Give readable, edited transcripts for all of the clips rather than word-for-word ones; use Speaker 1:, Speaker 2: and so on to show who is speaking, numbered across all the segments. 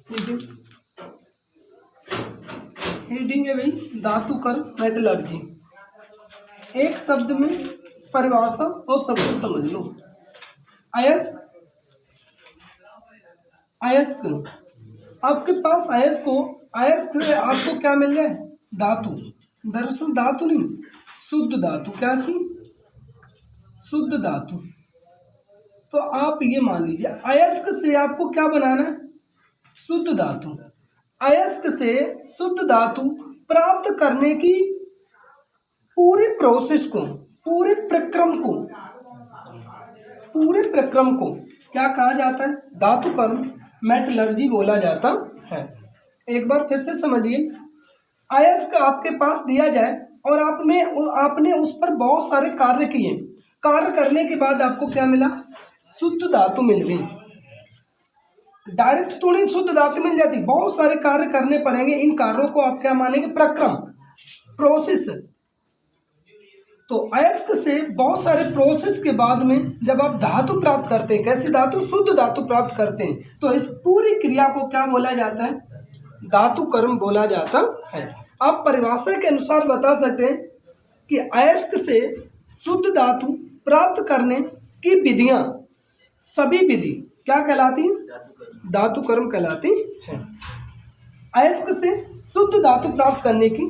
Speaker 1: Heating heating है भाई धातु कर्म मेटलर्जी। एक शब्द में परिभाषा और सब कुछ समझ लो। अयस्क आपके पास अयस्क आपको क्या मिल जाए? धातु। दरअसल धातु नहीं, शुद्ध धातु। क्या सी? शुद्ध धातु। तो आप ये मान लीजिए अयस्क से आपको क्या बनाना है? शुद्ध धातु। अयस्क से शुद्ध धातु प्राप्त करने की पूरे प्रोसेस को, पूरे प्रक्रम को क्या कहा जाता है? धातु कर्म मेटलर्जी बोला जाता है। एक बार फिर से समझिए, अयस्क आपके पास दिया जाए और आपने उस पर बहुत सारे कार्य किए। कार्य करने के बाद आपको क्या मिला? शुद्ध धातु मिल गई। डायरेक्ट तो नहीं शुद्ध धातु मिल जाती, बहुत सारे कार्य करने पड़ेंगे। इन कार्यों को आप क्या मानेंगे? प्रक्रम, प्रोसेस। तो अयस्क से बहुत सारे प्रोसेस के बाद में जब आप धातु प्राप्त करते हैं, कैसी धातु? शुद्ध धातु प्राप्त करते हैं, तो इस पूरी क्रिया को क्या बोला जाता है? धातु कर्म बोला जाता है। आप परिभाषा के अनुसार बता सकते हैं कि अयस्क से शुद्ध धातु प्राप्त करने की विधियां, सभी विधि क्या कहलाती हैं? धातु कर्म कहलाती है। अयस्क से शुद्ध धातु प्राप्त करने की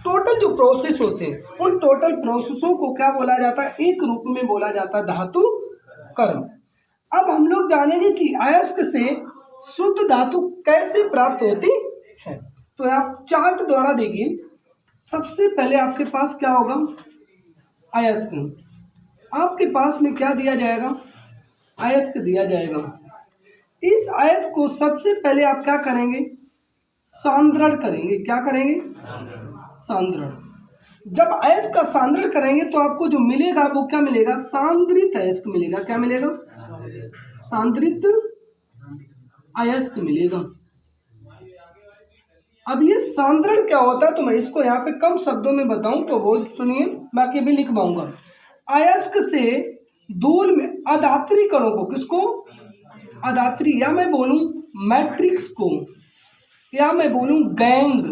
Speaker 1: टोटल जो प्रोसेस होते हैं, उन टोटल प्रोसेसों को क्या बोला जाता है? एक रूप में बोला जाता है धातु कर्म। अब हम लोग जानेंगे कि अयस्क से शुद्ध धातु कैसे प्राप्त होती है। तो आप चार्ट द्वारा देखिए, सबसे पहले आपके पास क्या होगा? अयस्क। आपके पास में क्या दिया जाएगा? अयस्क दिया जाएगा। इस अयस्क को सबसे पहले आप क्या करेंगे? सांद्रण करेंगे। क्या करेंगे? सांद्रण। जब अयस्क का सांद्रण करेंगे तो आपको जो मिलेगा वो क्या मिलेगा? सांद्रित अयस्क मिलेगा। क्या मिलेगा? सांद्रित अयस्क मिलेगा। अब ये सांद्रण क्या होता है तो मैं इसको यहाँ पे कम शब्दों में बताऊं तो वो सुनिए, बाकी भी लिख पाऊंगा। अयस्क से धूल में अधात्री कणों को, किसको? अधात्री, या मैं बोलूं मैट्रिक्स को, या मैं बोलूं गैंग,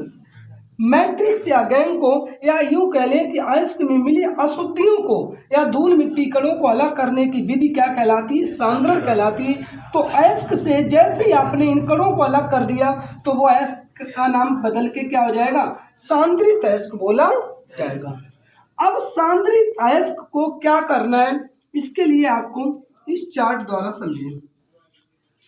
Speaker 1: मैट्रिक्स या गैंग को, या यूं कह लें कि अयस्क में मिली अशुद्धियों को या धूल मिट्टी कणों को अलग करने की विधि क्या कहलाती है? सांद्रण कहलाती है। तो अयस्क से जैसे ही आपने इन कणों को अलग कर दिया तो वो अयस्क का नाम बदल के क्या हो जाएगा? सांद्रित अयस्क बोला जाएगा। अब सांद्रित अयस्क को क्या करना है, इसके लिए आपको इस चार्ट द्वारा समझिए।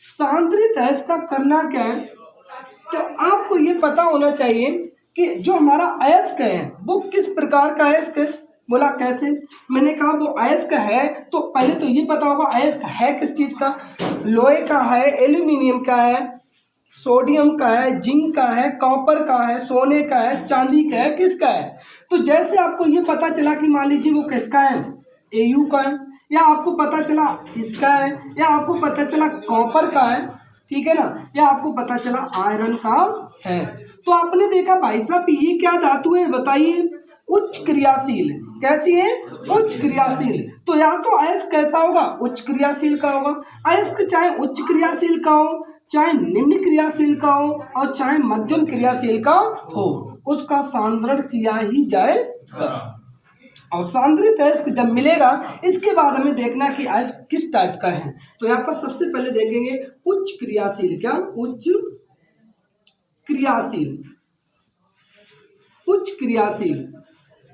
Speaker 1: सांद्रित अयस्क का करना क्या है, तो आपको ये पता होना चाहिए कि जो हमारा अयस्क है वो किस प्रकार का अयस्क है। बोला कैसे? मैंने कहा वो अयस्क है तो पहले तो ये पता होगा अयस्क है किस चीज़ का। लोहे का है, एल्यूमिनियम का है, सोडियम का है, जिंक का है, कॉपर का है, सोने का है, चांदी का है, किसका है। तो जैसे आपको ये पता चला कि मान लीजिए वो किसका है, Au का है, या आपको पता चला इसका है, या आपको पता चला कॉपर का है, ठीक है ना, या आपको पता चला आयरन का है, तो आपने देखा भाई साहब ये क्या धातु है बताइए, उच्च क्रियाशील। कैसी है? उच्च क्रियाशील। तो या तो अयस्क कैसा होगा? उच्च क्रियाशील का होगा। अयस्क चाहे उच्च क्रियाशील का हो, चाहे निम्न क्रियाशील का हो, और चाहे मध्यम क्रियाशील का हो, उसका सांद्रण किया ही जाएगा। और सांद्रित अयस्क जब मिलेगा इसके बाद हमें देखना कि अयस्क किस टाइप का है। तो यहाँ पर सबसे पहले देखेंगे उच्च क्रियाशील। क्या? उच्च क्रियाशील। उच्च क्रियाशील।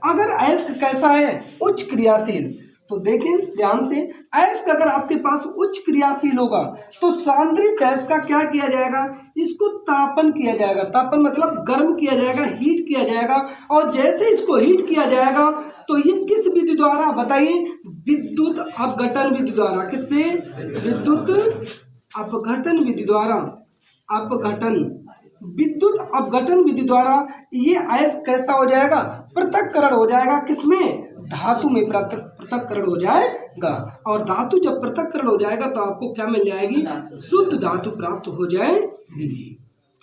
Speaker 1: अगर अयस्क कैसा है? उच्च क्रियाशील। तो देखें ध्यान से, अयस्क अगर आपके पास उच्च क्रियाशील होगा तो सांद्रित अयस्क का क्या किया जाएगा? इसको तापन किया जाएगा। तापन मतलब गर्म किया जाएगा, हीट किया जाएगा। और जैसे इसको हीट किया जाएगा तो ये किस विधि द्वारा बताइए? विद्युत अपघटन विधि द्वारा। किससे? विद्युत अपघटन विधि द्वारा। विद्युत अपघटन विधि द्वारा ये अयस्क कैसा हो जाएगा? पृथक्करण हो जाएगा। किसमें? धातु में पृथक्करण हो जाएगा। और धातु जब पृथक्करण हो जाएगा तो आपको क्या मिल जाएगी? शुद्ध धातु प्राप्त हो जाएगी।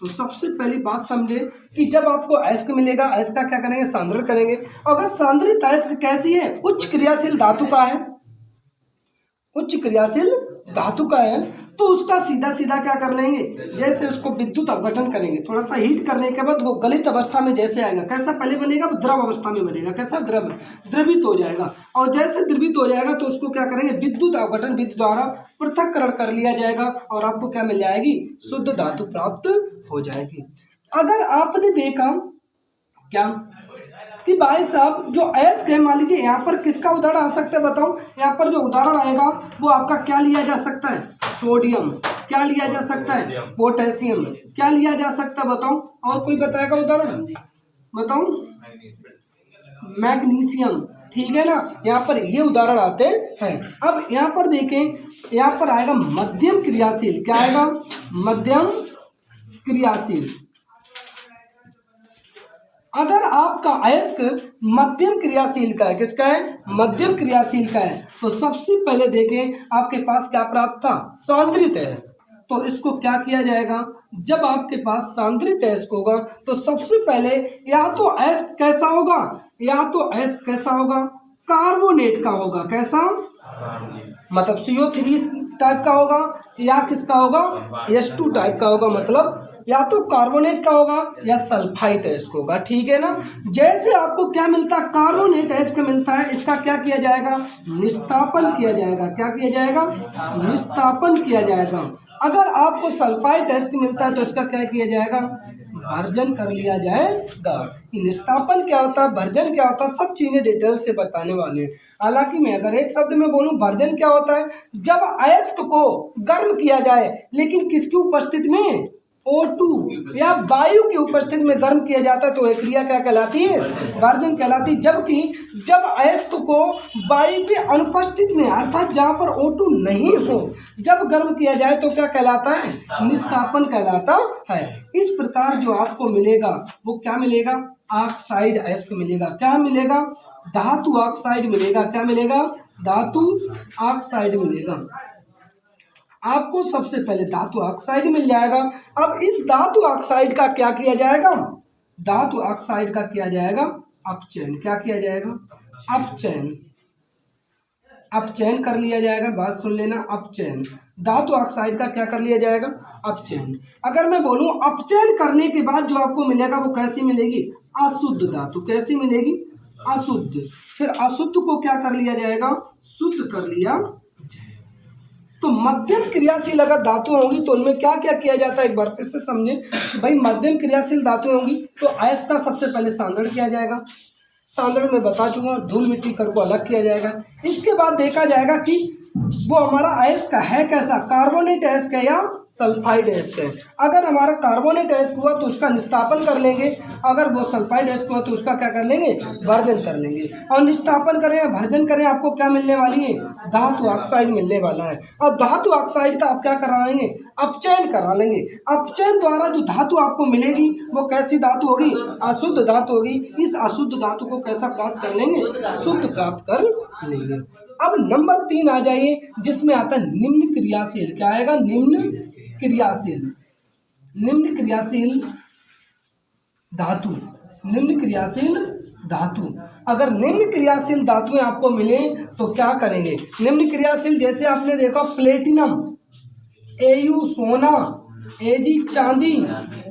Speaker 1: तो सबसे पहली बात समझे कि जब आपको अयस्क मिलेगा, अयस्क का क्या करेंगे? सांद्रण करेंगे। अगर सांद्रित अयस्क कैसी है? उच्च क्रियाशील धातु का है। उच्च क्रियाशील धातु का है तो उसका सीधा सीधा क्या कर लेंगे, जैसे उसको विद्युत अपघटन करेंगे, थोड़ा सा हीट करने के बाद वो गलित अवस्था में जैसे आएगा, कैसा पहले बनेगा, द्रव अवस्था में बनेगा, कैसा द्रवित हो जाएगा। और जैसे द्रवित हो जाएगा तो उसको क्या करेंगे, विद्युत अपघटन विधि द्वारा पृथक्करण कर लिया जाएगा और आपको क्या मिल जाएगी, शुद्ध धातु प्राप्त हो जाएगी। अगर आपने देखा क्या कि भाई साहब जो अयस्क है, मान लीजिए यहाँ पर किसका उदाहरण आ सकता है बताओ, यहाँ पर जो उदाहरण आएगा वो आपका क्या लिया जा सकता है, सोडियम, क्या लिया जा सकता है, पोटेशियम, क्या लिया जा सकता है बताओ, और कोई बताएगा उदाहरण बताओ, मैग्नीशियम, ठीक है ना, यहाँ पर ये उदाहरण आते हैं। अब यहाँ पर देखें, यहाँ पर आएगा मध्यम क्रियाशील, क्या आएगा, मध्यम क्रियाशील। अगर आपका अयस्क मध्यम क्रियाशील का है, किसका है, मध्यम क्रियाशील का है, तो सबसे पहले देखें आपके पास क्या प्राप्त था, सांद्रित अयस्क। तो इसको क्या किया जाएगा, जब आपके पास सांद्रित अयस्क होगा तो सबसे पहले या तो अयस्क कैसा होगा, या तो अयस्क कैसा होगा, कार्बोनेट का होगा, कैसा, मतलब CO3 टाइप का होगा, या किसका होगा, H2 टाइप का होगा, मतलब या तो कार्बोनेट का होगा या सल्फाइड अयस्क होगा, ठीक है ना। जैसे आपको क्या मिलता है, कार्बोनेट अयस्क मिलता है, इसका क्या किया जाएगा, निस्तापन किया जाएगा, क्या किया जाएगा, निस्तापन किया जाएगा। अगर आपको सल्फाइड अयस्क मिलता है तो इसका क्या किया जाएगा, भर्जन कर लिया जाएगा। निस्तापन क्या होता है, भर्जन क्या होता है, सब चीजें डिटेल से बताने वाले हैं। हालांकि मैं अगर एक शब्द में बोलूं, भर्जन क्या होता है, जब अयस्क को गर्म किया जाए लेकिन किसकी उपस्थिति में, O2 या वायु की उपस्थिति में गर्म किया जाता है तो यह क्रिया क्या कहलाती है, भर्जन कहलाती है। जबकि जब अयस्क को वायु की अनुपस्थिति में, अर्थात जहाँ पर O2 नहीं हो, जब गर्म किया जाए तो क्या कहलाता है, निस्तापन कहलाता है। इस प्रकार जो आपको मिलेगा वो क्या मिलेगा, ऑक्साइड अयस्क मिलेगा, क्या मिलेगा, धातु ऑक्साइड मिलेगा, क्या मिलेगा, धातु ऑक्साइड मिलेगा। आपको सबसे पहले धातु ऑक्साइड मिल जाएगा। अब इस धातु ऑक्साइड का क्या किया जाएगा, धातु ऑक्साइड का किया जाएगा अपचयन, क्या किया जाएगा, अपचयन, अपचयन कर लिया जाएगा। बात सुन लेना, अपचयन, धातु ऑक्साइड का क्या कर लिया जाएगा, अपचयन। अगर मैं बोलूं अपचयन करने के बाद जो आपको मिलेगा वो कैसी मिलेगी, अशुद्ध धातु, कैसी मिलेगी, अशुद्ध। फिर अशुद्ध को क्या कर लिया जाएगा, शुद्ध कर लिया। तो मध्यम क्रियाशील अगर धातु होंगी तो उनमें क्या क्या किया जाता है, एक बार फिर से समझे भाई। मध्यम क्रियाशील धातु होंगी तो अयस्क का सबसे पहले सांद्रण किया जाएगा, सांद्रण में बता चुका, धूल मिट्टी कर को अलग किया जाएगा। इसके बाद देखा जाएगा कि वो हमारा अयस्क है कैसा, कार्बोनेट अयस्क है या सल्फाइड अयस्क है। अगर हमारा कार्बोनेट अयस्क हुआ तो उसका निस्तापन कर लेंगे, अगर वो सल्फाइड अयस्क हुआ तो उसका क्या कर लेंगे, भर्जन कर लेंगे। और निस्तापन करें या भर्जन करें, आपको क्या मिलने वाली है, धातु ऑक्साइड मिलने वाला है। और धातु ऑक्साइड का आप क्या करा लेंगे, अपचयन करा लेंगे। अपचयन द्वारा जो धातु आपको मिलेगी वो कैसी धातु होगी, अशुद्ध धातु होगी। इस अशुद्ध धातु को कैसा प्राप्त कर लेंगे, शुद्ध प्राप्त कर लेंगे। अब नंबर 3 आ जाइए, जिसमें आता है निम्न क्रियाशील, क्या आएगा, निम्न क्रियाशील, निम्न क्रियाशील धातु, निम्न क्रियाशील धातु। अगर निम्न क्रियाशील धातुएं आपको मिले तो क्या करेंगे, निम्न क्रियाशील जैसे आपने देखा प्लेटिनम, Au सोना, Ag चांदी,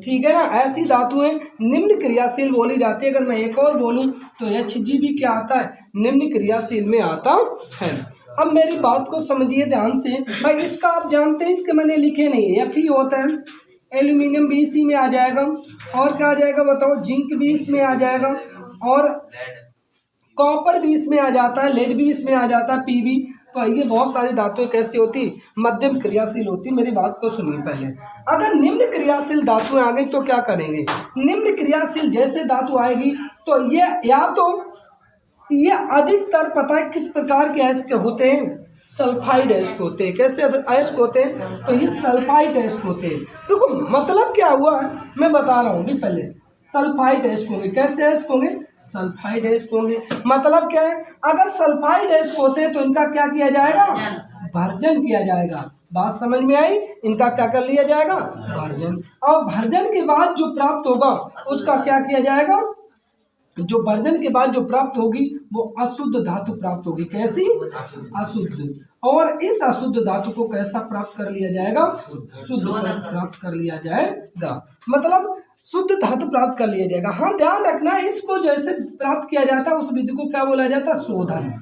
Speaker 1: ठीक है ना, ऐसी धातुएं निम्न क्रियाशील बोली जाती है। अगर मैं एक और बोलूं तो Hg भी क्या आता है, निम्न क्रियाशील में आता है। अब मेरी बात को समझिए ध्यान से भाई, इसका आप जानते हैं, इसके मैंने लिखे नहीं है, Fe होता है, एल्यूमिनियम भी इसी में आ जाएगा, और क्या आ जाएगा बताओ, जिंक भी इसमें आ जाएगा, और कॉपर भी इसमें आ जाता है, लेड भी इसमें आ जाता है, Pb। तो ये बहुत सारी धातुएं कैसी होती, मध्यम क्रियाशील होती। मेरी बात को सुनिए पहले। अगर निम्न क्रियाशील धातुएं आ गई तो क्या करेंगे, निम्न क्रियाशील जैसे धातु आएगी तो ये या तो ये अधिकतर पता है किस प्रकार के अयस्क होते हैं, सल्फाइड अयस्क होते हैं। कैसे अयस्क होते हैं, तो ये सल्फाइड अयस्क होते हैं। देखो मतलब क्या हुआ है मैं बता रहा हूँ। पहले सल्फाइड अयस्क होंगे, कैसे अयस्क होंगे, सल्फाइड अयस्क होंगे। मतलब क्या है, अगर सल्फाइड अयस्क होते हैं तो इनका क्या किया जाएगा, भर्जन किया जाएगा। बात समझ में आई, इनका क्या कर लिया जाएगा, भर्जन। और भर्जन के बाद जो प्राप्त होगा उसका क्या किया जाएगा, जो भर्जन के बाद जो प्राप्त होगी वो अशुद्ध धातु प्राप्त होगी। कैसी, अशुद्ध। और इस अशुद्ध धातु को कैसा प्राप्त कर लिया जाएगा? शुद्ध प्राप्त कर लिया जाएगा, मतलब शुद्ध धातु प्राप्त कर लिया जाएगा। हाँ ध्यान रखना, इसको जैसे प्राप्त किया जाता है उस विधि को क्या बोला जाता है? शोधन।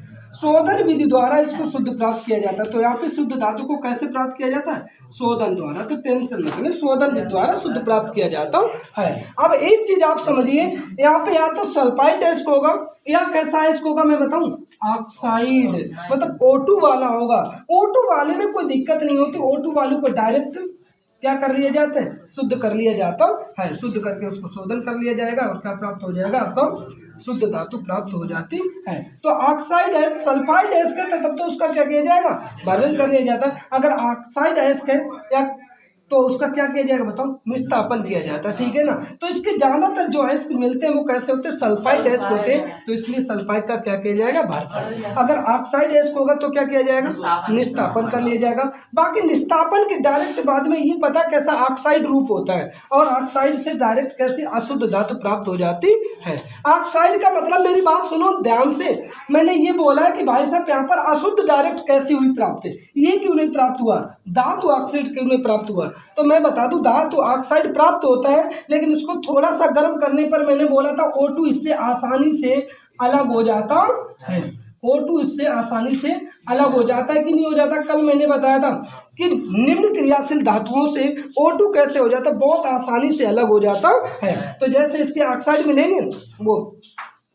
Speaker 1: शोधन विधि द्वारा इसको शुद्ध प्राप्त किया जाता है। तो यहाँ पे शुद्ध धातु को कैसे प्राप्त किया जाता है? शोधन द्वारा। तो टेंशन मत लें, शोधन विधि द्वारा शुद्ध प्राप्त किया जाता है। अब एक चीज आप समझिए, यहाँ पे या तो सल्फाइड एस्क होगा या कैसा एस्क होगा मैं बताऊं? ऑक्साइड, मतलब O2 वाला होगा। O2 वाले में कोई दिक्कत नहीं होती, O2 वाले को डायरेक्ट क्या कर लिया जाता है? शुद्ध कर लिया जाता है। शुद्ध करके उसको शोधन कर लिया जाएगा और क्या प्राप्त हो जाएगा? आपको शुद्ध धातु प्राप्त हो जाती है। तो ऑक्साइड है, सल्फाइड एस्क है तब तो उसका क्या किया जाएगा? भरण कर लिया जाता है। अगर ऑक्साइड एस्क है या तो उसका क्या किया जाएगा बताओ? निस्तापन किया जाता है, ठीक है ना। तो इसके ज्यादातर जो एस्क मिलते हैं वो कैसे होते हैं? सल्फाइड एस्क होते हैं, तो इसलिए सल्फाइड का क्या किया जाएगा? भरण। अगर ऑक्साइड एस्क होगा तो क्या किया जाएगा? निस्तापन कर लिया जाएगा। बाकी निस्तापन के डायरेक्ट बाद में ये पता कैसा ऑक्साइड रूप होता है और ऑक्साइड से डायरेक्ट कैसी अशुद्ध धातु प्राप्त हो जाती है। ऑक्साइड का मतलब, मेरी बात सुनो ध्यान से, मैंने ये बोला है कि भाई साहब यहाँ पर अशुद्ध डायरेक्ट कैसी हुई प्राप्त है? ये क्यों नहीं प्राप्त हुआ? धातु ऑक्साइड क्यों नहीं प्राप्त हुआ? तो मैं बता दूं, धातु ऑक्साइड प्राप्त होता है लेकिन उसको थोड़ा सा गर्म करने पर मैंने बोला था O2 इससे आसानी से अलग हो जाता है। O2 इससे आसानी से अलग हो जाता है कि नहीं हो जाता? कल मैंने बताया था कि निम्न क्रियाशील धातुओं से O2 कैसे हो जाता है? बहुत आसानी से अलग हो जाता है। तो जैसे इसके ऑक्साइड मिलेंगे वो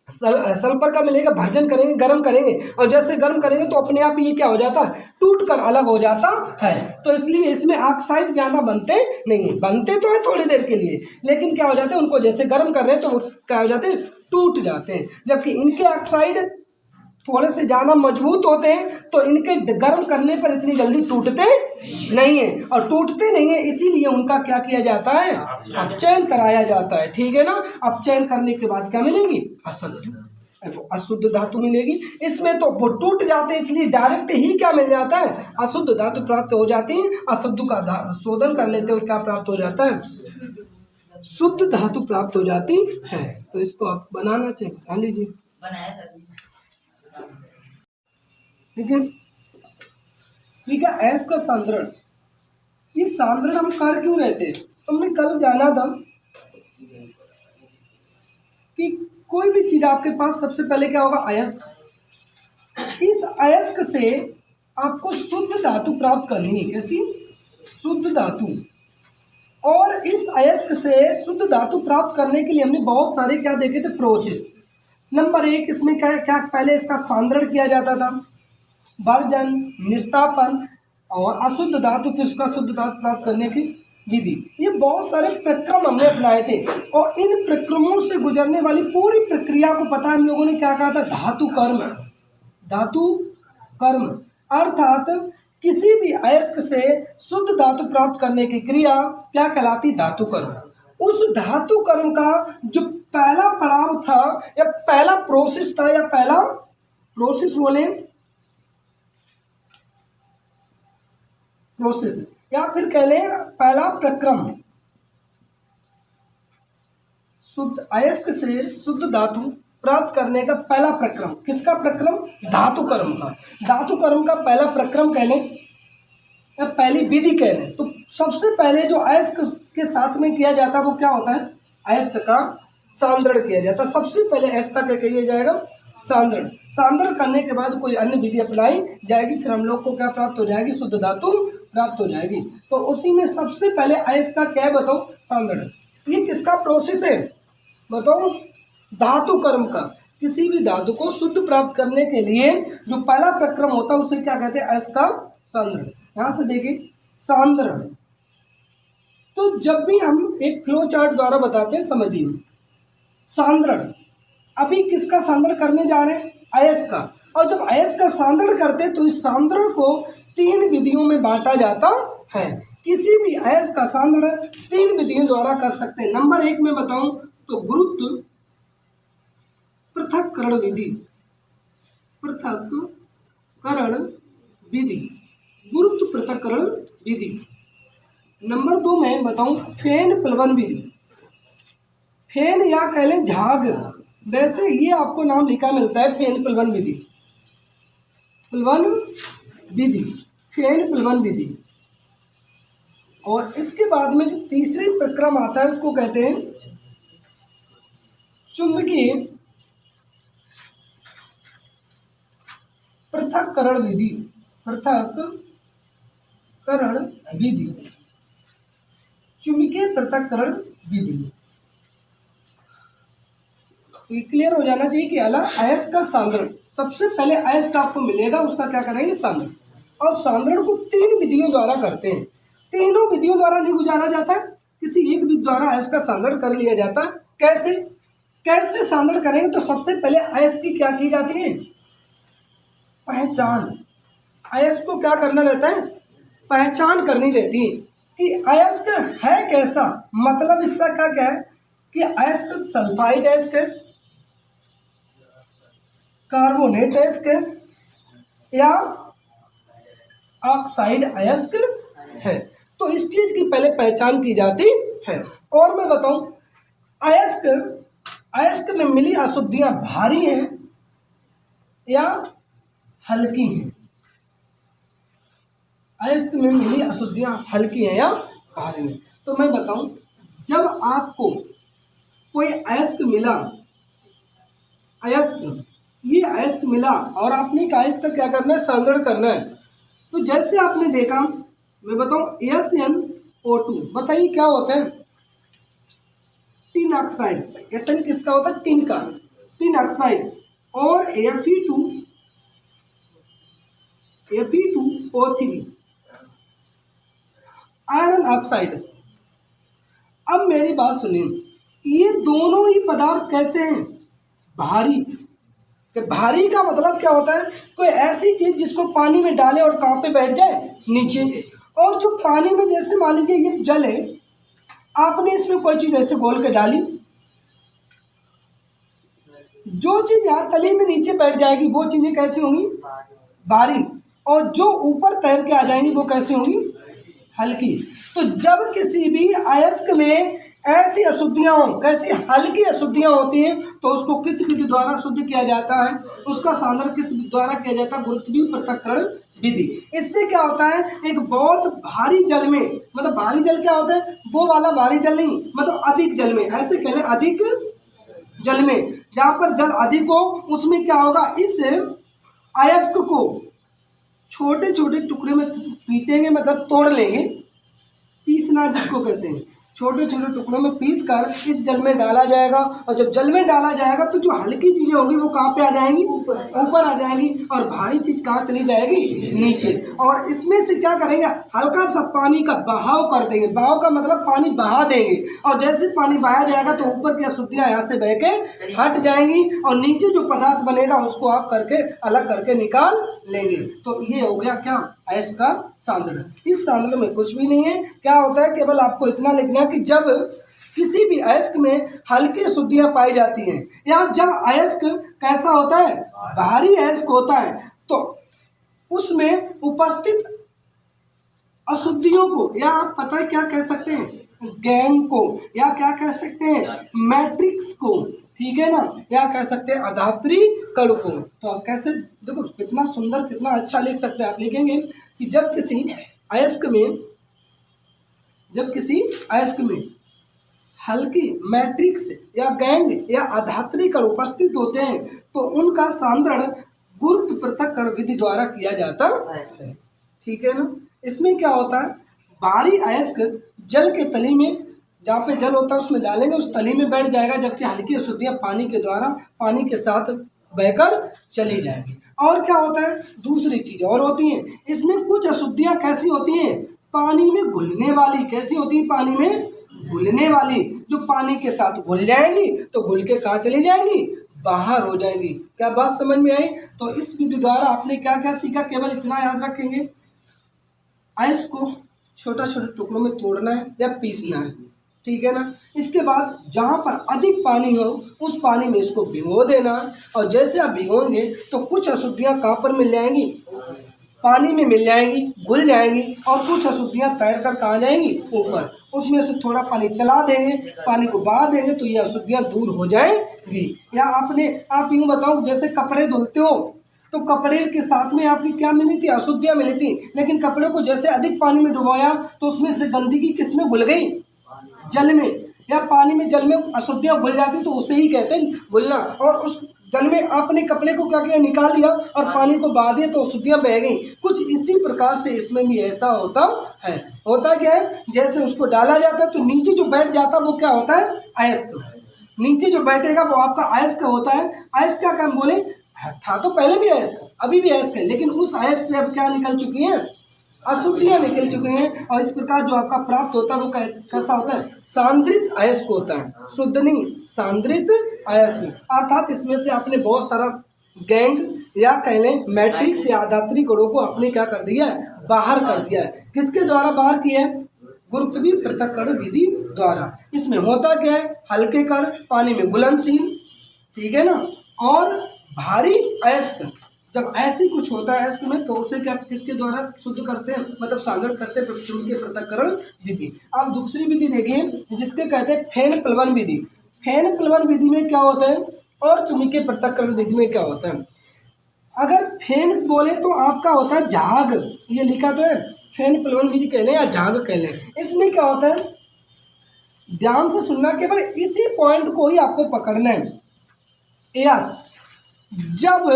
Speaker 1: सल्फर का मिलेगा, भर्जन करेंगे, गर्म करेंगे और जैसे गर्म करेंगे तो अपने आप ये क्या हो जाता है? टूट कर अलग हो जाता है। तो इसलिए इसमें ऑक्साइड ज़्यादा बनते नहीं, बनते तो है थोड़ी देर के लिए, लेकिन क्या हो जाते हैं? उनको जैसे गर्म कर रहे हैं तो वो क्या हो जाते हैं? टूट जाते हैं। जबकि इनके ऑक्साइड थोड़े से ज़्यादा मजबूत होते हैं तो इनके गर्म करने पर इतनी जल्दी टूटते नहीं है, और टूटते नहीं है इसीलिए उनका क्या किया जाता है? अपचयन कराया जाता है, ठीक है ना। अपचयन करने के बाद क्या मिलेगी? अशुद्ध धातु मिलेगी। इसमें तो वो टूट जाते हैं इसलिए डायरेक्ट ही क्या मिल जाता है? अशुद्ध धातु प्राप्त हो जाती है। अशुद्ध का शोधन कर लेते हैं और क्या प्राप्त हो जाता है? शुद्ध धातु प्राप्त हो जाती है। तो इसको आप बनाना चाहिए, बता लीजिए। ठीक है। एस का सांद्रण, ये सांद्रण हम कर क्यों रहते हैं? तुमने कल जाना था कि कोई भी चीज आपके पास सबसे पहले क्या होगा? अयस्क। इस अयस्क से आपको शुद्ध धातु प्राप्त करनी है। कैसी? शुद्ध धातु। और इस अयस्क से शुद्ध धातु प्राप्त करने के लिए हमने बहुत सारे क्या देखे थे? प्रोसेस। नंबर 1 इसमें क्या पहले इसका सांद्रण किया जाता था, भर्जन, निस्तापन और अशुद्ध धातु फिर उसका शुद्ध धातु प्राप्त करने की विधि। ये बहुत सारे प्रक्रम हमने अपनाए थे और इन प्रक्रमों से गुजरने वाली पूरी प्रक्रिया को पता है हम लोगों ने क्या कहा था? धातु कर्म। धातु कर्म अर्थात किसी भी अयस्क से शुद्ध धातु प्राप्त करने की क्रिया क्या कहलाती? धातु कर्म। उस धातु कर्म का जो पहला पड़ाव था या पहला प्रोसेस था या पहला प्रोसेस बोले प्रोसेस या फिर कह लें पहला प्रक्रम, शुद्ध अयस्क से शुद्ध धातु प्राप्त करने का पहला प्रक्रम। किसका प्रक्रम? धातु कर्म का। धातु कर्म का पहला प्रक्रम कह लें या पहली विधि कह लें तो सबसे पहले जो अयस्क के साथ में किया जाता है वो क्या होता है? अयस्क का सांद्रण किया जाता है। सबसे पहले अयस्क का क्या किया जाएगा? सांद्रण। सांद्रण करने के बाद कोई अन्य विधि अपनाई जाएगी, फिर हम लोग को क्या प्राप्त हो जाएगी? शुद्ध धातु प्राप्त हो जाएगी। तो उसी में सबसे पहले अयस्क का क्या है बताओ? सांद्रण। ये किसका प्रोसेस है बताओ? धातु कर्म का। किसी भी धातु को शुद्ध प्राप्त करने के लिए जो पहला प्रक्रम होता है उसे क्या कहते हैं? अयस्क का सांद्रण। यहाँ से देखिए सांद्रण। तो जब भी हम एक फ्लो चार्ट द्वारा बताते हैं समझिए, सांद्रण अभी किसका सांद्रण करने जा रहे हैं? अयस्क का। और जब अयस्क का सांद्रण करते हैं तो इस सांद्रण को 3 विधियों में बांटा जाता है। किसी भी अयस्क का सांद्रण 3 विधियों द्वारा कर सकते हैं। नंबर 1 में बताऊं तो गुरुत्व पृथक्करण विधि। पृथक्करण विधि, गुरुत्व पृथक्करण विधि। नंबर 2 में बताऊं फेन प्लवन विधि। फेन या कह लें झाग, वैसे ये आपको नाम लिखा मिलता है फेन प्लवन विधि। प्लवन विधि, फेन प्लवन विधि। और इसके बाद में जो तीसरी प्रक्रम आता है उसको कहते हैं चुंबकीय पृथक्करण विधि। पृथक्करण विधि, चुंबकीय पृथक्करण विधि। ये क्लियर हो जाना चाहिए कि अयस्क का सांद्रण, सबसे पहले अयस्क आपको मिलेगा उसका क्या करेंगे सांद्रण, और सांद्रण को 3 विधियों द्वारा करते हैं। तीनों विधियों द्वारा नहीं गुजारा जाता, किसी एक विधि द्वारा अयस्क का सांद्रण कर लिया जाता। कैसे कैसे सांद्रण करेंगे? तो सबसे पहले अयस्क की क्या की जाती है? पहचान। अयस्क को क्या करना रहता है? पहचान करनी रहती है कि अयस्क है कैसा। मतलब इसका क्या है कि अयस्क सल्फाइड अयस्क है, कार्बोनेट अयस्क है, या ऑक्साइड अयस्क है। तो इस चीज की पहले पहचान की जाती है। और मैं बताऊं, अयस्क में मिली अशुद्धियां भारी हैं या हल्की हैं। अयस्क में मिली अशुद्धियां हल्की हैं या भारी हैं। तो मैं बताऊं, जब आपको कोई अयस्क मिला, ये अयस्क मिला और आपने एक अयस्क का क्या करना है? सांद्रण करना है। तो जैसे आपने देखा, मैं बताऊं, SnO2 बताइए क्या होता है? Tin oxide. Sn किसका होता है? टिन का, टिन ऑक्साइड। और Fe2O3 आयरन ऑक्साइड। अब मेरी बात सुनिए, ये दोनों ही पदार्थ कैसे हैं? भारी। कि भारी का मतलब क्या होता है? कोई ऐसी चीज जिसको पानी में डाले और कहाँ पे बैठ जाए? नीचे। और जो पानी में, जैसे मान लीजिए ये जल है, आपने इसमें कोई चीज ऐसे घोल के डाली, जो चीज यहाँ तली में नीचे बैठ जाएगी वो चीजें कैसी होंगी? भारी। और जो ऊपर तैर के आ जाएंगी वो कैसी होंगी? हल्की। तो जब किसी भी अयस्क में ऐसी अशुद्धियां हो, कैसी हल्की अशुद्धियां होती हैं, तो उसको किस विधि द्वारा शुद्ध किया जाता है? उसका सांद्रण किस विधि द्वारा किया जाता है? गुरुत्वीय पृथक्करण विधि। इससे क्या होता है? एक बहुत भारी जल में, मतलब भारी जल क्या होता है? वो वाला भारी जल नहीं, मतलब अधिक जल में, ऐसे कहने अधिक जल में, जहां पर जल अधिक हो उसमें क्या होगा? इस अयस्क को छोटे छोटे टुकड़े में पीटेंगे, मतलब तोड़ लेंगे, पीसना जिसको कहते हैं। छोटे छोटे टुकड़ों में पीस कर इस जल में डाला जाएगा, और जब जल में डाला जाएगा तो जो हल्की चीजें होगी वो कहाँ पे आ जाएंगी? ऊपर आ जाएंगी, और भारी चीज कहाँ चली जाएगी? नीचे। और इसमें से क्या करेंगे? हल्का सा पानी का बहाव कर देंगे। बहाव का मतलब पानी बहा देंगे, और जैसे पानी बहाया जाएगा तो ऊपर की अशुद्धियां यहाँ से बह के हट जाएंगी, और नीचे जो पदार्थ बनेगा उसको आप करके अलग करके निकाल लेंगे। तो ये हो गया क्या? अयस्क का सांद्रण। इस सांद्रण में कुछ भी नहीं है। क्या होता है? केवल आपको इतना लिखना है कि जब किसी भी अयस्क में हल्की अशुद्धियां पाई जाती हैं, या जब अयस्क कैसा होता है? भारी अयस्क होता है, तो उसमें उपस्थित अशुद्धियों को, या आप पता है क्या कह सकते हैं? गैंग को, या क्या कह सकते हैं? मैट्रिक्स को, ठीक है ना, या कह सकते हैं अधात्री कण को। तो आप कैसे देखो, कितना सुंदर, कितना अच्छा लिख सकते हैं। आप लिखेंगे कि जब किसी अयस्क में हल्की मैट्रिक्स या गैंग या अधात्री कण उपस्थित होते हैं, तो उनका सांद्रण गुरुत्व पृथक्करण विधि द्वारा किया जाता है। ठीक है ना। इसमें क्या होता है? भारी अयस्क जल के तली में, जहाँ पे जल होता है उसमें डालेंगे, उस तली में बैठ जाएगा, जबकि हल्की अशुद्धियां पानी के द्वारा, पानी के साथ बहकर चली जाएगी। और क्या होता है? दूसरी चीज और होती है इसमें। कुछ अशुद्धियां कैसी होती हैं? पानी में घुलने वाली। कैसी होती है? पानी में घुलने वाली, जो पानी के साथ घुल जाएंगी तो घुल के कहाँ चली जाएंगी? बाहर हो जाएंगी। क्या बात समझ में आई? तो इस विधि द्वारा आपने क्या क्या सीखा? केवल इतना याद रखेंगे, अयस्क को छोटा छोटा टुकड़ों में तोड़ना है या पीसना है, ठीक है ना। इसके बाद जहाँ पर अधिक पानी हो उस पानी में इसको भिगो देना, और जैसे आप भिगोएंगे तो कुछ अशुद्धियाँ कहाँ पर मिल जाएंगी? पानी में मिल जाएंगी, घुल जाएंगी, और कुछ अशुद्धियाँ तैर कर कहाँ जाएंगी? ऊपर। उसमें से थोड़ा पानी चला देंगे, पानी को बहा देंगे, तो ये अशुद्धियाँ दूर हो जाएंगी। या आप यूँ बताओ, जैसे कपड़े धुलते हो तो तो कपड़े के साथ में आपकी क्या मिली थी, अशुद्धियाँ मिली थी। लेकिन कपड़े को जैसे अधिक पानी में डुबोया तो उसमें से गंदगी किस में घुल गई, जल में, या पानी में जल में अशुद्धियाँ घुल जाती तो उसे ही कहते हैं घुलना। और उस जल में आपने कपड़े को क्या किया, निकाल लिया और पानी को बहा दिया तो अशुद्धियाँ बह गई। कुछ इसी प्रकार से इसमें भी ऐसा होता है। होता क्या है, जैसे उसको डाला जाता है तो नीचे जो बैठ जाता है वो क्या होता है, अयस्क। नीचे जो बैठेगा वो आपका अयस्क होता है। अयस्क का काम बोले, था तो पहले भी अयस्क, अभी भी अयस्क है, लेकिन उस अयस्क से अब क्या निकल चुकी हैं, अशुद्धियाँ निकल चुकी हैं। और इस प्रकार जो आपका प्राप्त होता है वो कैसा होता है, सांद्रित अयस्क होता है, शुद्ध नहीं, सांद्रित अयस्क। अर्थात इसमें से आपने बहुत सारा गैंग या कह लें मैट्रिक्स या आधात्री कणों को आपने क्या कर दिया है, बाहर कर दिया है। किसके द्वारा बाहर किया है, गुरुत्वीय पृथक्करण विधि द्वारा। इसमें होता क्या है, हल्के कण पानी में घुलनशील, ठीक है ना, और भारी अयस्क जब ऐसी कुछ होता है अयस्क में तो उसे क्या किसके द्वारा शुद्ध करते हैं, मतलब सांद्रित करते हैं, चुंबकीय पृथक्करण विधि। अब दूसरी विधि देखिए जिसके कहते हैं फेन प्लवन विधि। फेन प्लवन विधि में क्या होता है और चुंबकीय पृथक्करण विधि में क्या होता है। अगर फेन बोले तो आपका होता है झाग, ये लिखा तो है, फेन प्लवन विधि कह लें या झाग कह लें। इसमें क्या होता है, ध्यान से सुनना, केवल इसी पॉइंट को ही आपको पकड़ना है। यस, जब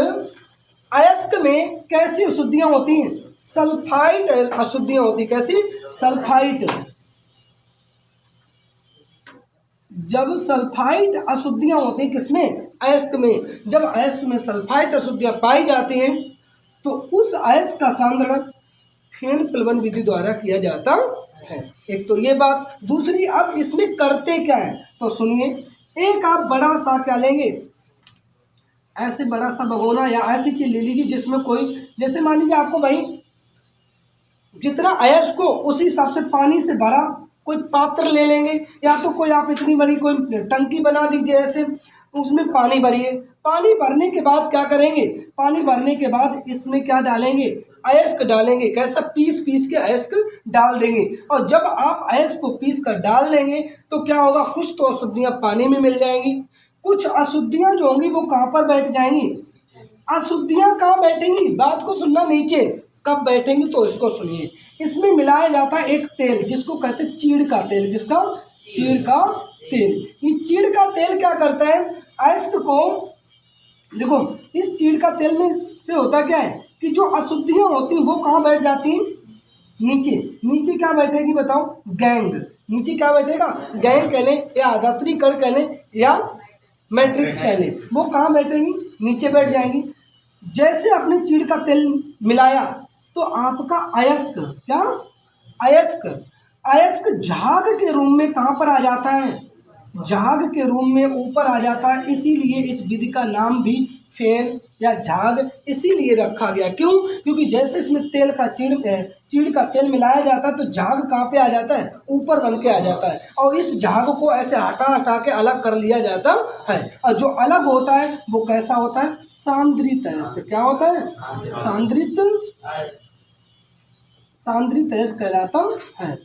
Speaker 1: अयस्क में कैसी अशुद्धियां होती हैं, सल्फाइड अशुद्धियां होती, कैसी, सल्फाइड। जब सल्फाइड अशुद्धियां होती किसमें, अयस्क में, जब अयस्क में सल्फाइड अशुद्धियां पाई जाती हैं तो उस अयस्क का सांद्रण फेन प्लवन विधि द्वारा किया जाता है। एक तो ये बात। दूसरी, अब इसमें करते क्या है तो सुनिए। एक आप बड़ा सा क्या लेंगे, ऐसे बड़ा सा भगोना या ऐसी चीज ले लीजिए जिसमें कोई, जैसे मान लीजिए आपको भाई जितना अयस्क को उसी हिसाब से पानी से भरा कोई पात्र ले लेंगे, या तो कोई आप इतनी बड़ी कोई टंकी बना दीजिए, ऐसे उसमें पानी भरिए। पानी भरने के बाद क्या करेंगे, पानी भरने के बाद इसमें क्या डालेंगे, अयस्क डालेंगे। कैसा, पीस पीस के अयस्क डाल देंगे। और जब आप अयस्क को पीस कर डाल देंगे तो क्या होगा, कुछ तो अशुद्धियाँ पानी में मिल जाएंगी, कुछ अशुद्धियाँ जो होंगी वो कहाँ पर बैठ जाएंगी, अशुद्धियाँ कहाँ बैठेंगी, बात को सुनना, नीचे कब बैठेंगी तो इसको सुनिए। इसमें मिलाया जाता है एक तेल जिसको कहते हैं चीड़ का तेल। किसका, चीड़ का तेल। ये चीड़ का तेल क्या करता है, अयस्क को, देखो इस चीड़ का तेल में से होता क्या है कि जो अशुद्धियाँ होती हैं वो कहाँ बैठ जाती हैं, नीचे। नीचे क्या बैठेगी बताओ, गैंग। नीचे क्या बैठेगा, गैंग कह लें या आधात्री कण कह लें या मैट्रिक्स कह लें, वो कहाँ बैठेगी, नीचे बैठ जाएंगी। जैसे आपने चीड़ का तेल मिलाया तो आपका अयस्क, क्या, अयस्क, अयस्क झाग के रूप में कहाँ पर आ जाता है, झाग के रूप में ऊपर आ जाता है। इसीलिए इस विधि का नाम भी फेन या झाग इसीलिए रखा गया। क्यों, क्योंकि जैसे इसमें तेल का चीड़ का तेल मिलाया जाता है तो झाग कहाँ पे आ जाता है, ऊपर बन के आ जाता है। और इस झाग को ऐसे हटा हटा के अलग कर लिया जाता है। और जो अलग होता है वो कैसा होता है, सांद्रित अयस्क। क्या होता है, सांद्रित अयस्क कहलाता है।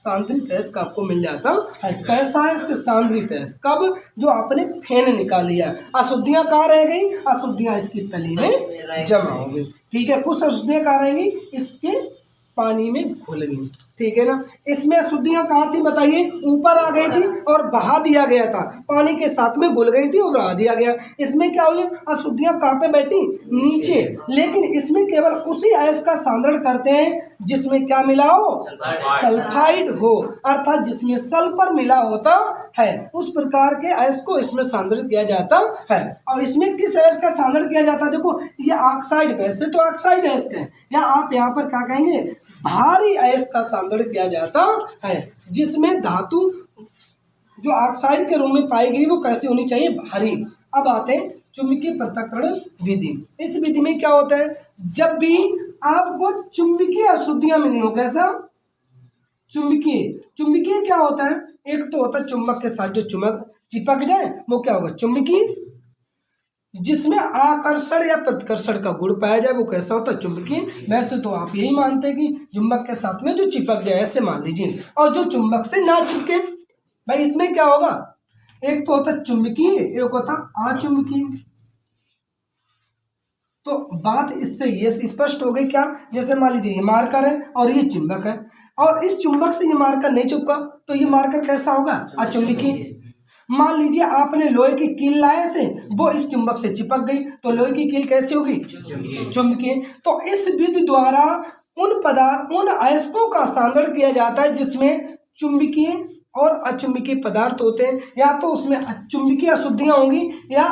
Speaker 1: सांद्रित अयस्क आपको मिल जाता है। कैसा है इसका सांद्रित अयस्क, कब, जो आपने फेन निकाल लिया, अशुद्धियाँ कहाँ रह गई, अशुद्धियाँ इसकी तली में जमा हो गई, ठीक है। कुछ अशुद्धियाँ कहाँ रहेंगी, इसके पानी में घुल गई, ठीक है ना। इसमें अशुद्धियाँ कहाँ थी बताइए, ऊपर आ गई थी और बहा दिया गया था, पानी के साथ में घुल गई थी और बहा दिया गया। इसमें क्या हुई, अशुद्धियाँ कहाँ पे बैठी, नीचे। लेकिन इसमें केवल उसी अयस्क का सांद्रण करते हैं जिसमें क्या मिला हो, सल्फाइड हो, अर्थात जिसमें सल्फर मिला होता है, उस प्रकार के अयस्क को इसमें सांद्रित किया जाता है। और इसमें किस अयस्क का सांद्रण किया जाता है, देखो ये ऑक्साइड, वैसे तो ऑक्साइड अयस्क है, या आप यहाँ पर क्या कहेंगे, भारी अयस्क का सांद्रण किया जाता है, जिसमें धातु जो ऑक्साइड के रूप में पाई गई वो कैसी होनी चाहिए, भारी। अब आते हैं चुंबकीय पृथक्करण विधि। इस विधि में क्या होता है, जब भी आपको चुंबकीय अशुद्धियां मिली हो, कैसा, चुंबकीय क्या होता है, एक तो होता है चुंबक के साथ जो चुंबक चिपक जाए वो क्या होगा, चुंबकीय। जिसमें आकर्षण या प्रतिकर्षण का गुण पाया जाए वो कैसा होता है, चुंबकीय। वैसे तो आप यही मानते हैं कि चुंबक के साथ में जो चिपक जाए, ऐसे मान लीजिए। और जो चुंबक से ना चिपके, भाई इसमें क्या होगा, एक तो होता है चुंबकीय, एक होता अचुंबकीय। तो बात इससे ये स्पष्ट हो गई क्या, जैसे मान लीजिए ये मार्कर है और ये चुंबक है, और इस चुंबक से ये मार्कर नहीं चिपका तो ये मार्कर कैसा होगा, अचुंबकीय। मान लीजिए आपने लोहे की कील लाए से, वो इस चुंबक से चिपक गई तो लोहे की कील कैसी होगी, चुंबकीय। तो इस विधि द्वारा उन अयस्कों का सांद्रण किया जाता है जिसमें चुंबकीय और अचुंबकीय पदार्थ होते हैं, या तो उसमें चुंबकीय अशुद्धियां होंगी या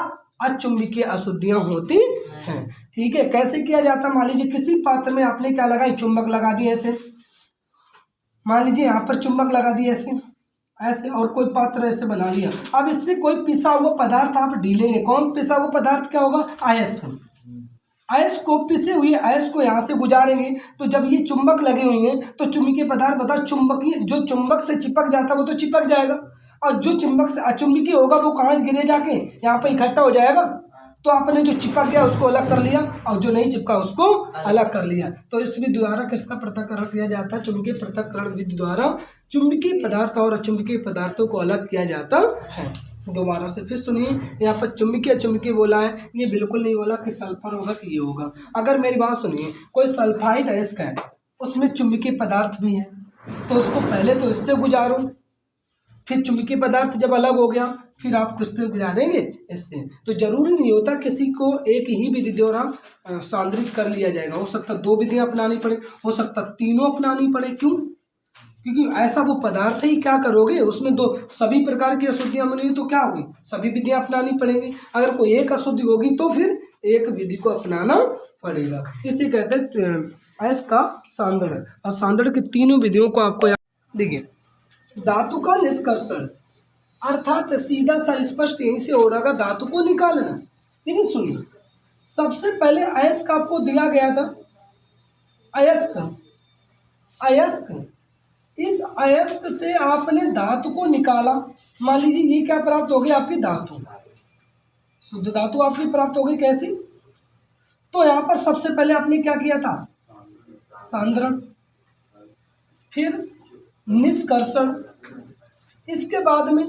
Speaker 1: अचुंबकीय अशुद्धियां होती हैं। ठीक है, कैसे किया जाता है, मान लीजिए किसी पात्र में आपने क्या लगाई, चुंबक लगा दिए ऐसे, मान लीजिए यहाँ पर चुंबक लगा दिए ऐसे ऐसे, और कोई पात्र ऐसे बना लिया। अब इससे कोई पिसा हुआ पदार्थ आप ढीलेंगे, कौन पिसा हुआ पदार्थ क्या होगा, अयस्क। अयस्क पिसे हुए अयस्क को यहाँ से गुजारेंगे, तो जब ये चुंबक लगे हुए हैं तो चुंबकीय पदार्थ बता, चुंबकीय जो चुंबक से चिपक जाता है वो तो चिपक जाएगा, और जो चुंबक से अचुंबकीय होगा वो कहाँ गिरे, जाके यहाँ पे इकट्ठा हो जाएगा। तो आपने जो चिपक गया उसको अलग कर लिया और जो नहीं चिपका उसको अलग कर लिया। तो इस विधि द्वारा किसका पृथक्करण किया जाता है, चुंबकीय पृथक्करण विधि द्वारा चुंबकीय पदार्थ और अचुंबकीय पदार्थों को अलग किया जाता है। दोबारा से फिर सुनिए, यहाँ पर चुंबकीय अचुंबकीय बोला है, ये बिल्कुल नहीं बोला कि सल्फर होगा कि ये होगा। अगर मेरी बात सुनिए, कोई सल्फाइड अयस्क है उसमें चुंबकीय पदार्थ भी है, तो उसको पहले तो इससे गुजारो, फिर चुंबकीय पदार्थ जब अलग हो गया फिर आप किससे गुजारेंगे, इससे। तो जरूरी नहीं होता किसी को एक ही विधि द्वारा सांद्रित कर लिया जाएगा, हो सकता दो विधियां अपनानी पड़े, हो सकता तीनों अपनानी पड़े। क्यों, क्योंकि ऐसा वो पदार्थ ही क्या करोगे, उसमें दो सभी प्रकार की अशुद्धियां बनी तो क्या होगी, सभी विधियां अपनानी पड़ेंगी। अगर कोई एक अशुद्धि होगी तो फिर एक विधि को अपनाना पड़ेगा। इसे कहते हैं अयस्क का सांद्रण। और सांद्रण की तीनों विधियों को आपको देखिए, धातु का निष्कर्षण, अर्थात सीधा सा स्पष्ट यहीं से हो रहा, धातु को निकालना। लेकिन सुनिए, सबसे पहले अयस्क आपको दिया गया था, अयस्क, इस अयस्क से आपने धातु को निकाला। मान लीजिए ये क्या प्राप्त हो गई, आपकी धातु, शुद्ध धातु आपकी प्राप्त हो गई। कैसी, तो यहाँ पर सबसे पहले आपने क्या किया था, सांद्रण, फिर निष्कर्षण, इसके बाद में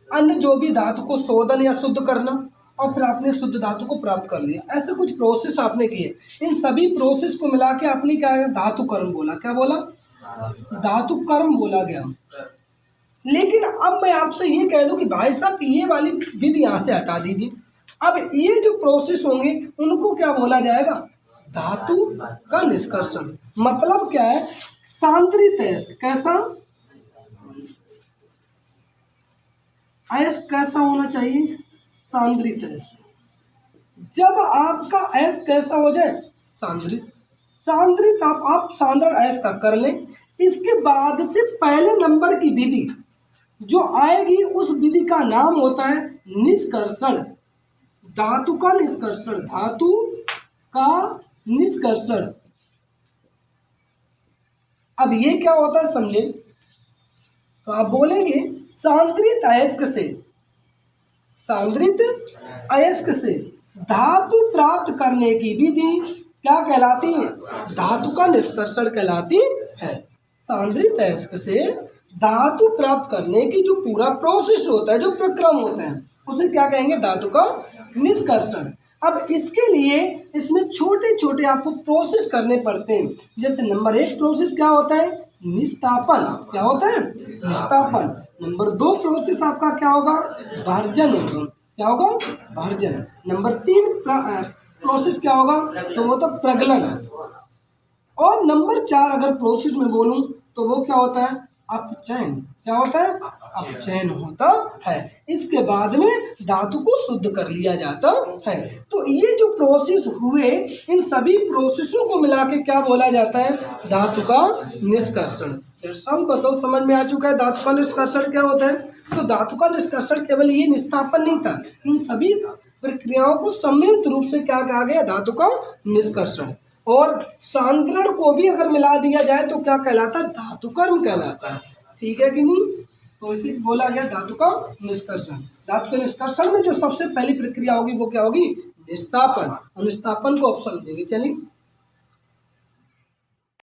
Speaker 1: अन्य जो भी धातु को शोधन या शुद्ध करना, और फिर आपने शुद्ध धातु को प्राप्त कर लिया। ऐसे कुछ प्रोसेस आपने किए, इन सभी प्रोसेस को मिला के आपने क्या धातु कर्म बोला, क्या बोला, धातु कर्म बोला गया। लेकिन अब मैं आपसे ये कह दूं कि भाई साहब ये वाली विधि यहाँ से हटा दीजिए, अब ये जो प्रोसेस होंगे उनको क्या बोला जाएगा, धातु का निष्कर्षण। मतलब क्या है, सांद्रित अयस्क, कैसा अयस्क कैसा होना चाहिए, सांद्रित अयस्क। जब आपका अयस्क कैसा हो जाए, सांद्रित आप सांद्रण अयस्क का कर लें। इसके बाद से पहले नंबर की विधि जो आएगी उस विधि का नाम होता है निष्कर्षण, धातु का निष्कर्षण, धातु का निष्कर्षण। अब ये क्या होता है समझे, तो आप बोलेंगे सांद्रित अयस्क से धातु प्राप्त करने की विधि क्या कहलाती है, धातु का निष्कर्षण कहलाती है। सांद्रित अयस्क से धातु प्राप्त करने की जो पूरा प्रोसेस होता है, जो प्रक्रम होता है, उसे क्या कहेंगे, धातु का निष्कर्षण। अब इसके लिए इसमें छोटे छोटे आपको प्रोसेस करने पड़ते हैं। जैसे नंबर 1 प्रोसेस क्या होता है, निस्तापन, क्या होता है, निस्तापन। नंबर 2 प्रोसेस आपका क्या होगा, भर्जन होगा, क्या होगा, भर्जन। नंबर 3 प्रोसेस क्या होगा, तो वो तो प्रगलन। और नंबर 4 अगर प्रोसेस में बोलूं तो वो क्या होता है, अपचयन। क्या होता है, अपचयन होता है। इसके बाद में धातु को शुद्ध कर लिया जाता है। तो ये जो प्रोसेस हुए, इन सभी प्रोसेसों को मिला के क्या बोला जाता है, धातु का निष्कर्षण। सब बताओ, समझ में आ चुका है धातु का निष्कर्षण क्या होता है। तो धातु का निष्कर्षण केवल ये निस्तापन नहीं था, इन सभी प्रक्रियाओं को सम्मिलित रूप से क्या कहा गया, धातु का निष्कर्षण। और सांद्रण को भी अगर मिला दिया जाए तो क्या कहलाता है, धातु कर्म कहलाता है। ठीक है कि नहीं, तो इसे बोला गया धातु का निष्कर्षण। धातु के निष्कर्षण में जो सबसे पहली प्रक्रिया होगी वो क्या होगी, निस्तापन। और निस्तापन को अब समझेंगे, चलिए।